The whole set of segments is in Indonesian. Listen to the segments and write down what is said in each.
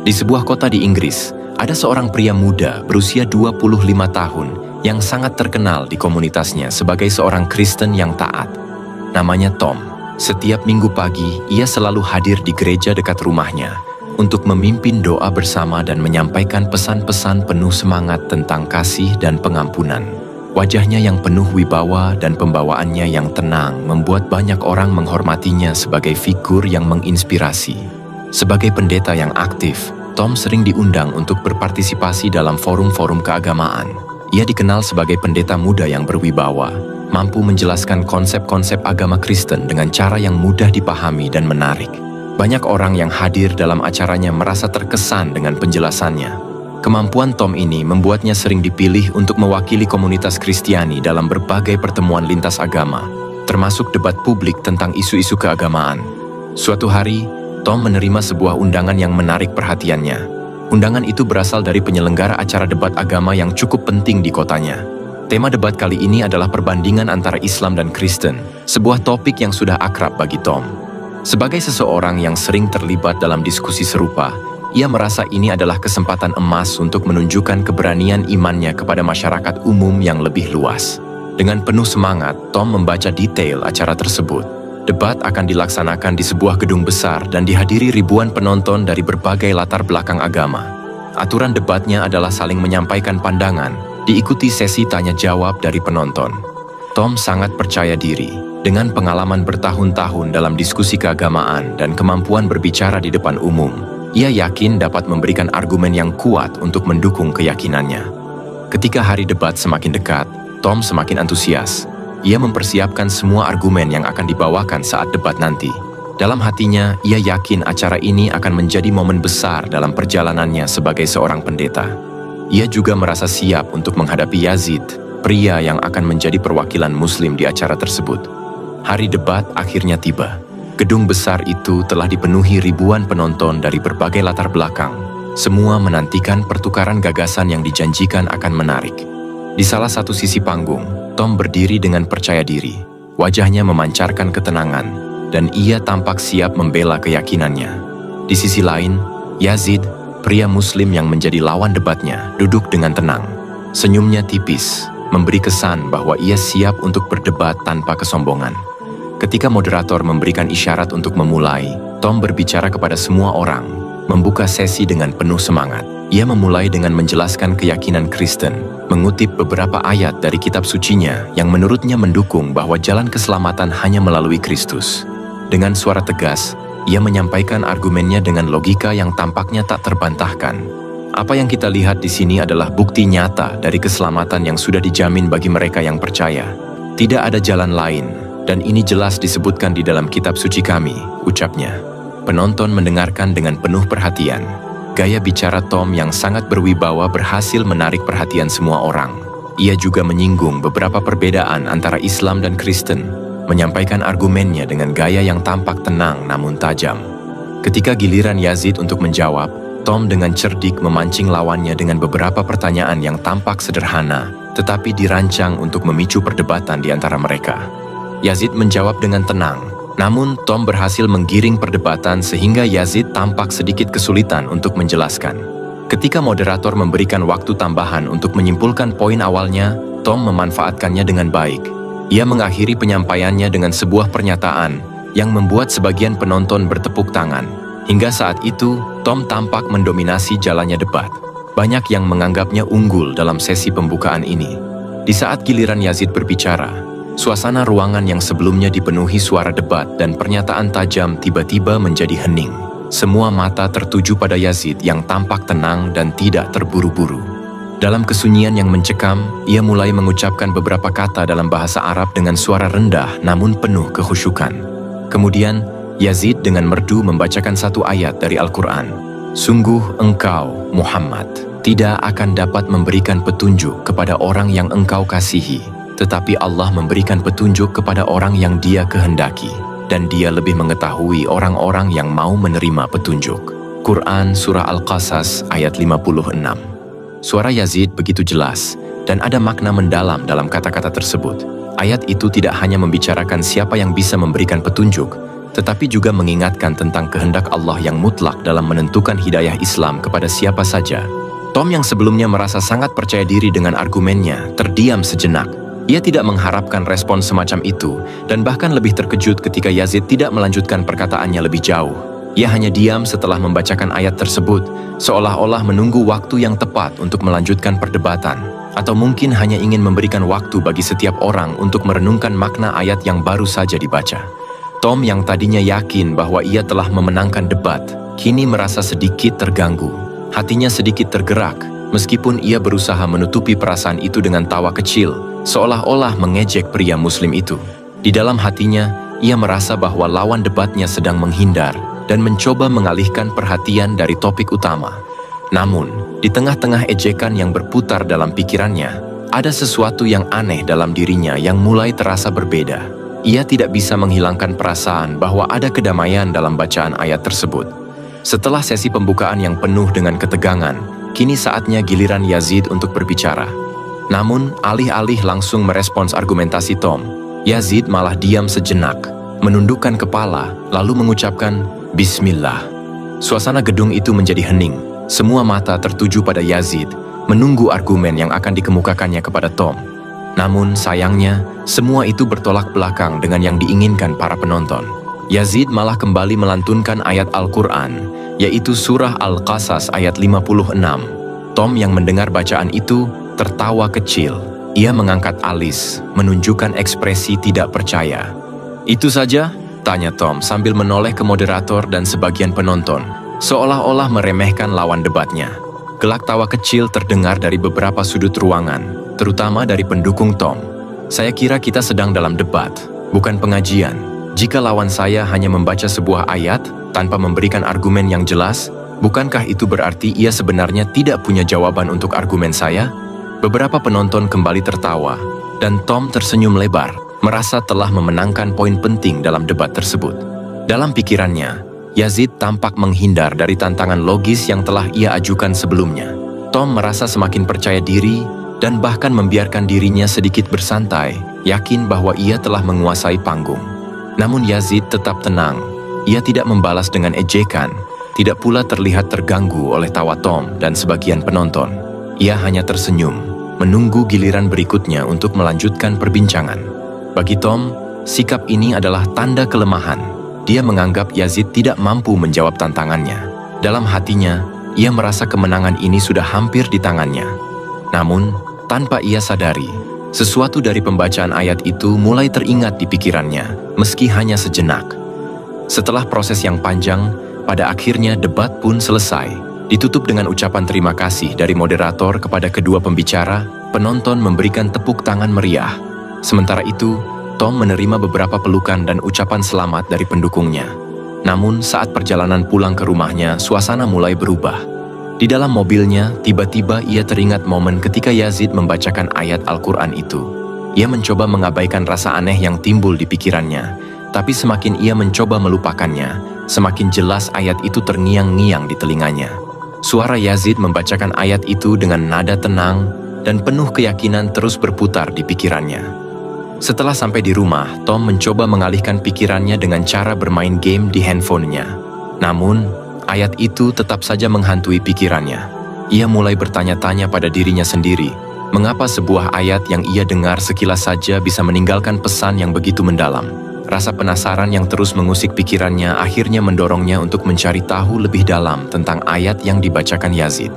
Di sebuah kota di Inggris, ada seorang pria muda berusia 25 tahun yang sangat terkenal di komunitasnya sebagai seorang Kristen yang taat. Namanya Tom. Setiap minggu pagi, ia selalu hadir di gereja dekat rumahnya untuk memimpin doa bersama dan menyampaikan pesan-pesan penuh semangat tentang kasih dan pengampunan. Wajahnya yang penuh wibawa dan pembawaannya yang tenang membuat banyak orang menghormatinya sebagai figur yang menginspirasi. Sebagai pendeta yang aktif, Tom sering diundang untuk berpartisipasi dalam forum-forum keagamaan. Ia dikenal sebagai pendeta muda yang berwibawa, mampu menjelaskan konsep-konsep agama Kristen dengan cara yang mudah dipahami dan menarik. Banyak orang yang hadir dalam acaranya merasa terkesan dengan penjelasannya. Kemampuan Tom ini membuatnya sering dipilih untuk mewakili komunitas Kristiani dalam berbagai pertemuan lintas agama, termasuk debat publik tentang isu-isu keagamaan. Suatu hari, Tom menerima sebuah undangan yang menarik perhatiannya. Undangan itu berasal dari penyelenggara acara debat agama yang cukup penting di kotanya. Tema debat kali ini adalah perbandingan antara Islam dan Kristen, sebuah topik yang sudah akrab bagi Tom. Sebagai seseorang yang sering terlibat dalam diskusi serupa, ia merasa ini adalah kesempatan emas untuk menunjukkan keberanian imannya kepada masyarakat umum yang lebih luas. Dengan penuh semangat, Tom membaca detail acara tersebut. Debat akan dilaksanakan di sebuah gedung besar dan dihadiri ribuan penonton dari berbagai latar belakang agama. Aturan debatnya adalah saling menyampaikan pandangan, diikuti sesi tanya-jawab dari penonton. Tom sangat percaya diri. Dengan pengalaman bertahun-tahun dalam diskusi keagamaan dan kemampuan berbicara di depan umum, ia yakin dapat memberikan argumen yang kuat untuk mendukung keyakinannya. Ketika hari debat semakin dekat, Tom semakin antusias. Ia mempersiapkan semua argumen yang akan dibawakan saat debat nanti. Dalam hatinya, ia yakin acara ini akan menjadi momen besar dalam perjalanannya sebagai seorang pendeta. Ia juga merasa siap untuk menghadapi Yazid, pria yang akan menjadi perwakilan Muslim di acara tersebut. Hari debat akhirnya tiba. Gedung besar itu telah dipenuhi ribuan penonton dari berbagai latar belakang. Semua menantikan pertukaran gagasan yang dijanjikan akan menarik. Di salah satu sisi panggung, Tom berdiri dengan percaya diri. Wajahnya memancarkan ketenangan, dan ia tampak siap membela keyakinannya. Di sisi lain, Yazid, pria Muslim yang menjadi lawan debatnya, duduk dengan tenang. Senyumnya tipis, memberi kesan bahwa ia siap untuk berdebat tanpa kesombongan. Ketika moderator memberikan isyarat untuk memulai, Tom berbicara kepada semua orang, membuka sesi dengan penuh semangat. Ia memulai dengan menjelaskan keyakinan Kristen, mengutip beberapa ayat dari kitab sucinya yang menurutnya mendukung bahwa jalan keselamatan hanya melalui Kristus. Dengan suara tegas, ia menyampaikan argumennya dengan logika yang tampaknya tak terbantahkan. Apa yang kita lihat di sini adalah bukti nyata dari keselamatan yang sudah dijamin bagi mereka yang percaya. Tidak ada jalan lain. Dan ini jelas disebutkan di dalam kitab suci kami, ucapnya. Penonton mendengarkan dengan penuh perhatian. Gaya bicara Tom yang sangat berwibawa berhasil menarik perhatian semua orang. Ia juga menyinggung beberapa perbedaan antara Islam dan Kristen, menyampaikan argumennya dengan gaya yang tampak tenang namun tajam. Ketika giliran Yazid untuk menjawab, Tom dengan cerdik memancing lawannya dengan beberapa pertanyaan yang tampak sederhana, tetapi dirancang untuk memicu perdebatan di antara mereka. Yazid menjawab dengan tenang, namun Tom berhasil menggiring perdebatan sehingga Yazid tampak sedikit kesulitan untuk menjelaskan. Ketika moderator memberikan waktu tambahan untuk menyimpulkan poin awalnya, Tom memanfaatkannya dengan baik. Ia mengakhiri penyampaiannya dengan sebuah pernyataan yang membuat sebagian penonton bertepuk tangan. Hingga saat itu, Tom tampak mendominasi jalannya debat. Banyak yang menganggapnya unggul dalam sesi pembukaan ini. Di saat giliran Yazid berbicara, suasana ruangan yang sebelumnya dipenuhi suara debat dan pernyataan tajam tiba-tiba menjadi hening. Semua mata tertuju pada Yazid yang tampak tenang dan tidak terburu-buru. Dalam kesunyian yang mencekam, ia mulai mengucapkan beberapa kata dalam bahasa Arab dengan suara rendah namun penuh kekhusyukan. Kemudian, Yazid dengan merdu membacakan satu ayat dari Al-Quran. Sungguh engkau, Muhammad, tidak akan dapat memberikan petunjuk kepada orang yang engkau kasihi. Tetapi Allah memberikan petunjuk kepada orang yang Dia kehendaki, dan Dia lebih mengetahui orang-orang yang mau menerima petunjuk. Quran Surah Al-Qasas ayat 56. Suara Yazid begitu jelas, dan ada makna mendalam dalam kata-kata tersebut. Ayat itu tidak hanya membicarakan siapa yang bisa memberikan petunjuk, tetapi juga mengingatkan tentang kehendak Allah yang mutlak dalam menentukan hidayah Islam kepada siapa saja. Tom yang sebelumnya merasa sangat percaya diri dengan argumennya, terdiam sejenak. Ia tidak mengharapkan respon semacam itu, dan bahkan lebih terkejut ketika Yazid tidak melanjutkan perkataannya lebih jauh. Ia hanya diam setelah membacakan ayat tersebut, seolah-olah menunggu waktu yang tepat untuk melanjutkan perdebatan, atau mungkin hanya ingin memberikan waktu bagi setiap orang untuk merenungkan makna ayat yang baru saja dibaca. Tom yang tadinya yakin bahwa ia telah memenangkan debat, kini merasa sedikit terganggu. Hatinya sedikit tergerak, meskipun ia berusaha menutupi perasaan itu dengan tawa kecil, seolah-olah mengejek pria muslim itu. Di dalam hatinya, ia merasa bahwa lawan debatnya sedang menghindar dan mencoba mengalihkan perhatian dari topik utama. Namun, di tengah-tengah ejekan yang berputar dalam pikirannya, ada sesuatu yang aneh dalam dirinya yang mulai terasa berbeda. Ia tidak bisa menghilangkan perasaan bahwa ada kedamaian dalam bacaan ayat tersebut. Setelah sesi pembukaan yang penuh dengan ketegangan, kini saatnya giliran Yazid untuk berbicara. Namun, alih-alih langsung merespons argumentasi Tom, Yazid malah diam sejenak, menundukkan kepala, lalu mengucapkan, Bismillah. Suasana gedung itu menjadi hening. Semua mata tertuju pada Yazid, menunggu argumen yang akan dikemukakannya kepada Tom. Namun, sayangnya, semua itu bertolak belakang dengan yang diinginkan para penonton. Yazid malah kembali melantunkan ayat Al-Quran, yaitu surah Al-Qasas ayat 56. Tom yang mendengar bacaan itu tertawa kecil. Ia mengangkat alis, menunjukkan ekspresi tidak percaya. Itu saja? Tanya Tom sambil menoleh ke moderator dan sebagian penonton, seolah-olah meremehkan lawan debatnya. Gelak tawa kecil terdengar dari beberapa sudut ruangan, terutama dari pendukung Tom. Saya kira kita sedang dalam debat, bukan pengajian. Jika lawan saya hanya membaca sebuah ayat tanpa memberikan argumen yang jelas, bukankah itu berarti ia sebenarnya tidak punya jawaban untuk argumen saya? Beberapa penonton kembali tertawa, dan Tom tersenyum lebar, merasa telah memenangkan poin penting dalam debat tersebut. Dalam pikirannya, Yazid tampak menghindar dari tantangan logis yang telah ia ajukan sebelumnya. Tom merasa semakin percaya diri dan bahkan membiarkan dirinya sedikit bersantai, yakin bahwa ia telah menguasai panggung. Namun Yazid tetap tenang. Ia tidak membalas dengan ejekan, tidak pula terlihat terganggu oleh tawa Tom dan sebagian penonton. Ia hanya tersenyum, menunggu giliran berikutnya untuk melanjutkan perbincangan. Bagi Tom, sikap ini adalah tanda kelemahan. Dia menganggap Yazid tidak mampu menjawab tantangannya. Dalam hatinya, ia merasa kemenangan ini sudah hampir di tangannya. Namun, tanpa ia sadari, sesuatu dari pembacaan ayat itu mulai teringat di pikirannya, meski hanya sejenak. Setelah proses yang panjang, pada akhirnya debat pun selesai. Ditutup dengan ucapan terima kasih dari moderator kepada kedua pembicara, penonton memberikan tepuk tangan meriah. Sementara itu, Tom menerima beberapa pelukan dan ucapan selamat dari pendukungnya. Namun, saat perjalanan pulang ke rumahnya, suasana mulai berubah. Di dalam mobilnya, tiba-tiba ia teringat momen ketika Yazid membacakan ayat Al-Quran itu. Ia mencoba mengabaikan rasa aneh yang timbul di pikirannya, tapi semakin ia mencoba melupakannya, semakin jelas ayat itu terngiang-ngiang di telinganya. Suara Yazid membacakan ayat itu dengan nada tenang dan penuh keyakinan terus berputar di pikirannya. Setelah sampai di rumah, Tom mencoba mengalihkan pikirannya dengan cara bermain game di handphonenya. Namun, ayat itu tetap saja menghantui pikirannya. Ia mulai bertanya-tanya pada dirinya sendiri, mengapa sebuah ayat yang ia dengar sekilas saja bisa meninggalkan pesan yang begitu mendalam. Rasa penasaran yang terus mengusik pikirannya akhirnya mendorongnya untuk mencari tahu lebih dalam tentang ayat yang dibacakan Yazid.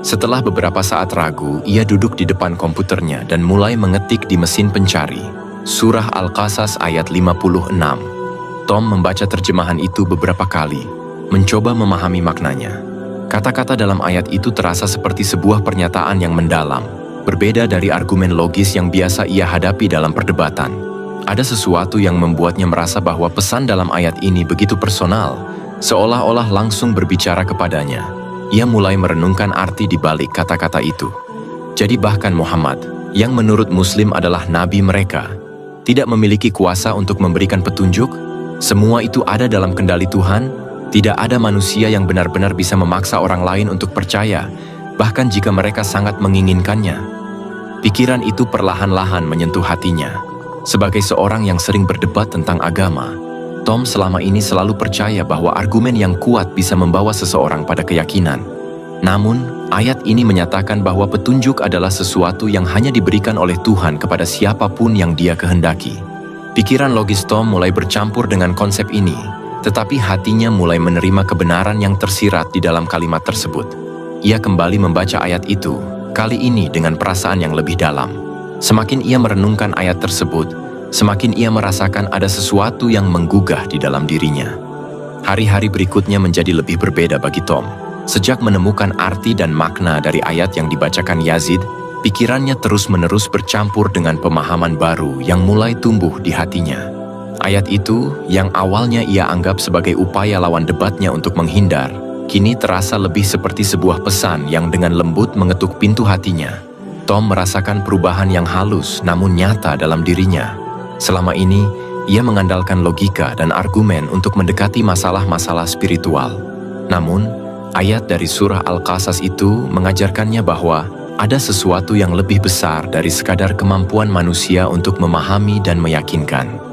Setelah beberapa saat ragu, ia duduk di depan komputernya dan mulai mengetik di mesin pencari. Surah Al-Qasas ayat 56. Tom membaca terjemahan itu beberapa kali, mencoba memahami maknanya. Kata-kata dalam ayat itu terasa seperti sebuah pernyataan yang mendalam, berbeda dari argumen logis yang biasa ia hadapi dalam perdebatan. Ada sesuatu yang membuatnya merasa bahwa pesan dalam ayat ini begitu personal, seolah-olah langsung berbicara kepadanya. Ia mulai merenungkan arti di balik kata-kata itu. Jadi bahkan Muhammad, yang menurut Muslim adalah nabi mereka, tidak memiliki kuasa untuk memberikan petunjuk? Semua itu ada dalam kendali Tuhan? Tidak ada manusia yang benar-benar bisa memaksa orang lain untuk percaya, bahkan jika mereka sangat menginginkannya. Pikiran itu perlahan-lahan menyentuh hatinya. Sebagai seorang yang sering berdebat tentang agama, Tom selama ini selalu percaya bahwa argumen yang kuat bisa membawa seseorang pada keyakinan. Namun, ayat ini menyatakan bahwa petunjuk adalah sesuatu yang hanya diberikan oleh Tuhan kepada siapapun yang Dia kehendaki. Pikiran logis Tom mulai bercampur dengan konsep ini, tetapi hatinya mulai menerima kebenaran yang tersirat di dalam kalimat tersebut. Ia kembali membaca ayat itu, kali ini dengan perasaan yang lebih dalam. Semakin ia merenungkan ayat tersebut, semakin ia merasakan ada sesuatu yang menggugah di dalam dirinya. Hari-hari berikutnya menjadi lebih berbeda bagi Tom. Sejak menemukan arti dan makna dari ayat yang dibacakan Yazid, pikirannya terus-menerus bercampur dengan pemahaman baru yang mulai tumbuh di hatinya. Ayat itu, yang awalnya ia anggap sebagai upaya lawan debatnya untuk menghindar, kini terasa lebih seperti sebuah pesan yang dengan lembut mengetuk pintu hatinya. Tom merasakan perubahan yang halus namun nyata dalam dirinya. Selama ini, ia mengandalkan logika dan argumen untuk mendekati masalah-masalah spiritual. Namun, ayat dari surah Al-Qasas itu mengajarkannya bahwa ada sesuatu yang lebih besar dari sekadar kemampuan manusia untuk memahami dan meyakinkan.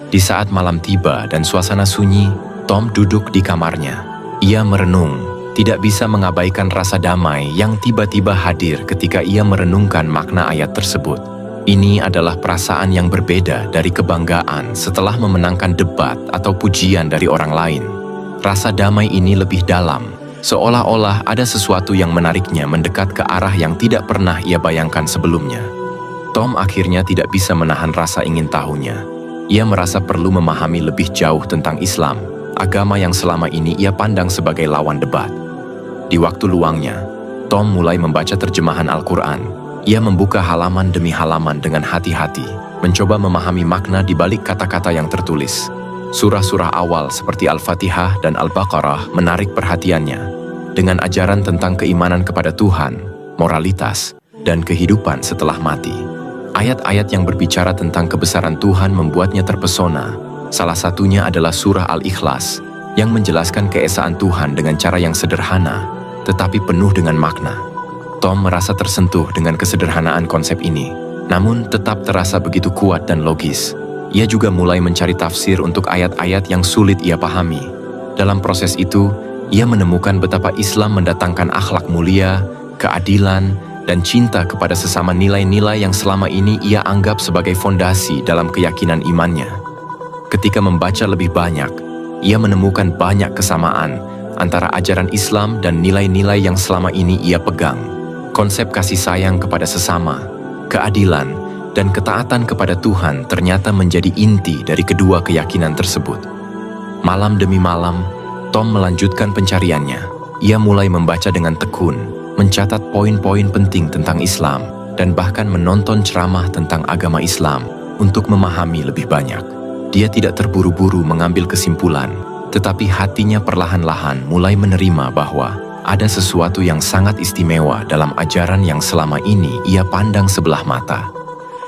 Di saat malam tiba dan suasana sunyi, Tom duduk di kamarnya. Ia merenung, tidak bisa mengabaikan rasa damai yang tiba-tiba hadir ketika ia merenungkan makna ayat tersebut. Ini adalah perasaan yang berbeda dari kebanggaan setelah memenangkan debat atau pujian dari orang lain. Rasa damai ini lebih dalam, seolah-olah ada sesuatu yang menariknya mendekat ke arah yang tidak pernah ia bayangkan sebelumnya. Tom akhirnya tidak bisa menahan rasa ingin tahunya. Ia merasa perlu memahami lebih jauh tentang Islam, agama yang selama ini ia pandang sebagai lawan debat. Di waktu luangnya, Tom mulai membaca terjemahan Al-Quran. Ia membuka halaman demi halaman dengan hati-hati, mencoba memahami makna di balik kata-kata yang tertulis. Surah-surah awal seperti Al-Fatihah dan Al-Baqarah menarik perhatiannya, dengan ajaran tentang keimanan kepada Tuhan, moralitas, dan kehidupan setelah mati. Ayat-ayat yang berbicara tentang kebesaran Tuhan membuatnya terpesona. Salah satunya adalah surah Al-Ikhlas, yang menjelaskan keesaan Tuhan dengan cara yang sederhana, tetapi penuh dengan makna. Tom merasa tersentuh dengan kesederhanaan konsep ini, namun tetap terasa begitu kuat dan logis. Ia juga mulai mencari tafsir untuk ayat-ayat yang sulit ia pahami. Dalam proses itu, ia menemukan betapa Islam mendatangkan akhlak mulia, keadilan, dan cinta kepada sesama, nilai-nilai yang selama ini ia anggap sebagai fondasi dalam keyakinan imannya. Ketika membaca lebih banyak, ia menemukan banyak kesamaan antara ajaran Islam dan nilai-nilai yang selama ini ia pegang. Konsep kasih sayang kepada sesama, keadilan, dan ketaatan kepada Tuhan ternyata menjadi inti dari kedua keyakinan tersebut. Malam demi malam, Tom melanjutkan pencariannya. Ia mulai membaca dengan tekun, mencatat poin-poin penting tentang Islam, dan bahkan menonton ceramah tentang agama Islam untuk memahami lebih banyak. Dia tidak terburu-buru mengambil kesimpulan, tetapi hatinya perlahan-lahan mulai menerima bahwa ada sesuatu yang sangat istimewa dalam ajaran yang selama ini ia pandang sebelah mata.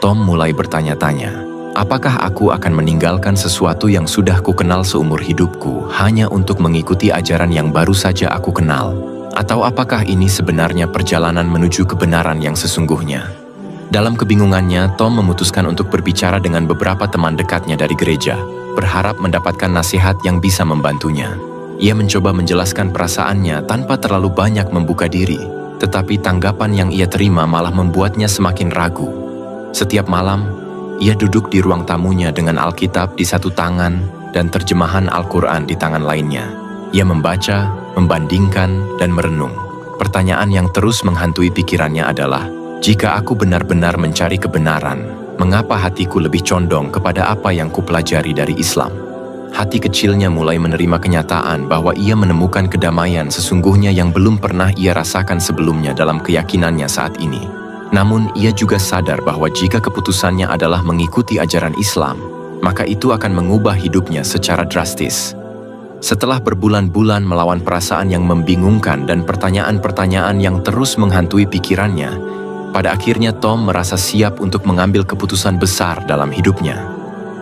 Tom mulai bertanya-tanya, apakah aku akan meninggalkan sesuatu yang sudah kukenal seumur hidupku hanya untuk mengikuti ajaran yang baru saja aku kenal? Atau apakah ini sebenarnya perjalanan menuju kebenaran yang sesungguhnya? Dalam kebingungannya, Tom memutuskan untuk berbicara dengan beberapa teman dekatnya dari gereja, berharap mendapatkan nasihat yang bisa membantunya. Ia mencoba menjelaskan perasaannya tanpa terlalu banyak membuka diri, tetapi tanggapan yang ia terima malah membuatnya semakin ragu. Setiap malam, ia duduk di ruang tamunya dengan Alkitab di satu tangan dan terjemahan Al-Quran di tangan lainnya. Ia membaca, membandingkan, dan merenung. Pertanyaan yang terus menghantui pikirannya adalah, jika aku benar-benar mencari kebenaran, mengapa hatiku lebih condong kepada apa yang kupelajari dari Islam? Hati kecilnya mulai menerima kenyataan bahwa ia menemukan kedamaian sesungguhnya yang belum pernah ia rasakan sebelumnya dalam keyakinannya saat ini. Namun, ia juga sadar bahwa jika keputusannya adalah mengikuti ajaran Islam, maka itu akan mengubah hidupnya secara drastis. Setelah berbulan-bulan melawan perasaan yang membingungkan dan pertanyaan-pertanyaan yang terus menghantui pikirannya, pada akhirnya Tom merasa siap untuk mengambil keputusan besar dalam hidupnya.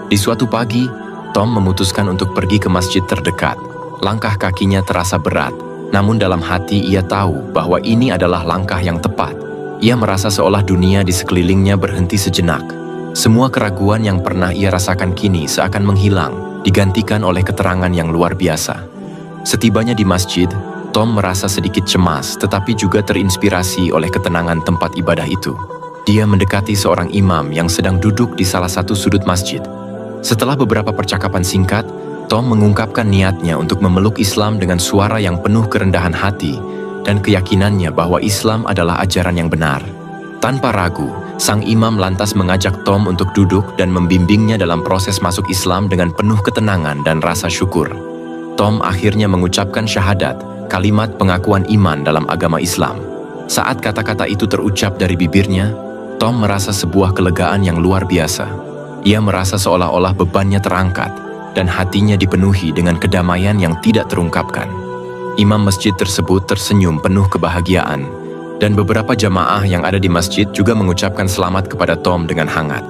Di suatu pagi, Tom memutuskan untuk pergi ke masjid terdekat. Langkah kakinya terasa berat, namun dalam hati ia tahu bahwa ini adalah langkah yang tepat. Ia merasa seolah dunia di sekelilingnya berhenti sejenak. Semua keraguan yang pernah ia rasakan kini seakan menghilang, digantikan oleh keterangan yang luar biasa. Setibanya di masjid, Tom merasa sedikit cemas tetapi juga terinspirasi oleh ketenangan tempat ibadah itu. Dia mendekati seorang imam yang sedang duduk di salah satu sudut masjid. Setelah beberapa percakapan singkat, Tom mengungkapkan niatnya untuk memeluk Islam dengan suara yang penuh kerendahan hati dan keyakinannya bahwa Islam adalah ajaran yang benar. Tanpa ragu, sang imam lantas mengajak Tom untuk duduk dan membimbingnya dalam proses masuk Islam dengan penuh ketenangan dan rasa syukur. Tom akhirnya mengucapkan syahadat, kalimat pengakuan iman dalam agama Islam. Saat kata-kata itu terucap dari bibirnya, Tom merasa sebuah kelegaan yang luar biasa. Ia merasa seolah-olah bebannya terangkat dan hatinya dipenuhi dengan kedamaian yang tidak terungkapkan. Imam masjid tersebut tersenyum penuh kebahagiaan, dan beberapa jamaah yang ada di masjid juga mengucapkan selamat kepada Tom dengan hangat.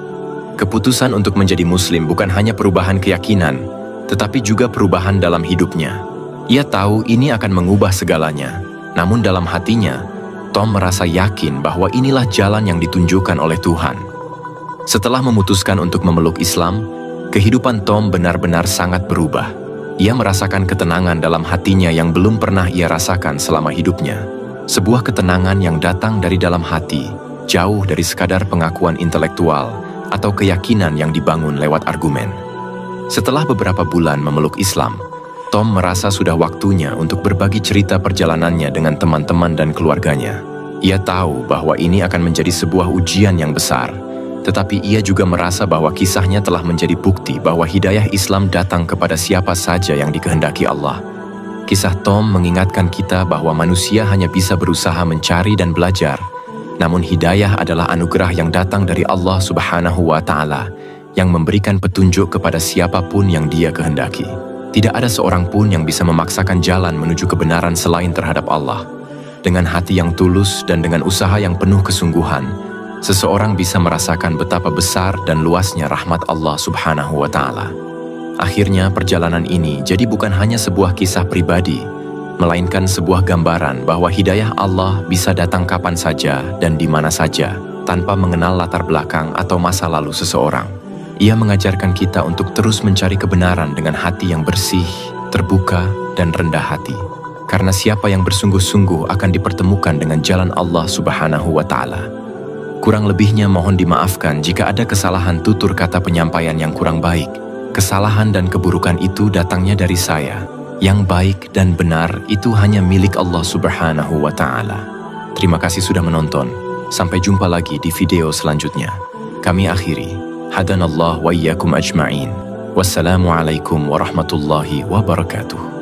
Keputusan untuk menjadi Muslim bukan hanya perubahan keyakinan, tetapi juga perubahan dalam hidupnya. Ia tahu ini akan mengubah segalanya, namun dalam hatinya, Tom merasa yakin bahwa inilah jalan yang ditunjukkan oleh Tuhan. Setelah memutuskan untuk memeluk Islam, kehidupan Tom benar-benar sangat berubah. Ia merasakan ketenangan dalam hatinya yang belum pernah ia rasakan selama hidupnya. Sebuah ketenangan yang datang dari dalam hati, jauh dari sekadar pengakuan intelektual atau keyakinan yang dibangun lewat argumen. Setelah beberapa bulan memeluk Islam, Tom merasa sudah waktunya untuk berbagi cerita perjalanannya dengan teman-teman dan keluarganya. Ia tahu bahwa ini akan menjadi sebuah ujian yang besar, tetapi ia juga merasa bahwa kisahnya telah menjadi bukti bahwa hidayah Islam datang kepada siapa saja yang dikehendaki Allah. Kisah Tom mengingatkan kita bahwa manusia hanya bisa berusaha mencari dan belajar, namun hidayah adalah anugerah yang datang dari Allah Subhanahu wa Ta'ala, yang memberikan petunjuk kepada siapapun yang Dia kehendaki. Tidak ada seorang pun yang bisa memaksakan jalan menuju kebenaran selain terhadap Allah. Dengan hati yang tulus dan dengan usaha yang penuh kesungguhan, seseorang bisa merasakan betapa besar dan luasnya rahmat Allah Subhanahu wa Ta'ala. Akhirnya perjalanan ini jadi bukan hanya sebuah kisah pribadi, melainkan sebuah gambaran bahwa hidayah Allah bisa datang kapan saja dan di mana saja, tanpa mengenal latar belakang atau masa lalu seseorang. Ia mengajarkan kita untuk terus mencari kebenaran dengan hati yang bersih, terbuka, dan rendah hati. Karena siapa yang bersungguh-sungguh akan dipertemukan dengan jalan Allah Subhanahu wa Ta'ala. Kurang lebihnya mohon dimaafkan jika ada kesalahan tutur kata penyampaian yang kurang baik. Kesalahan dan keburukan itu datangnya dari saya. Yang baik dan benar itu hanya milik Allah Subhanahu wa Ta'ala. Terima kasih sudah menonton. Sampai jumpa lagi di video selanjutnya. Kami akhiri. Hadanallah wa iyyakum ajma'in. Wassalamualaikum warahmatullahi wabarakatuh.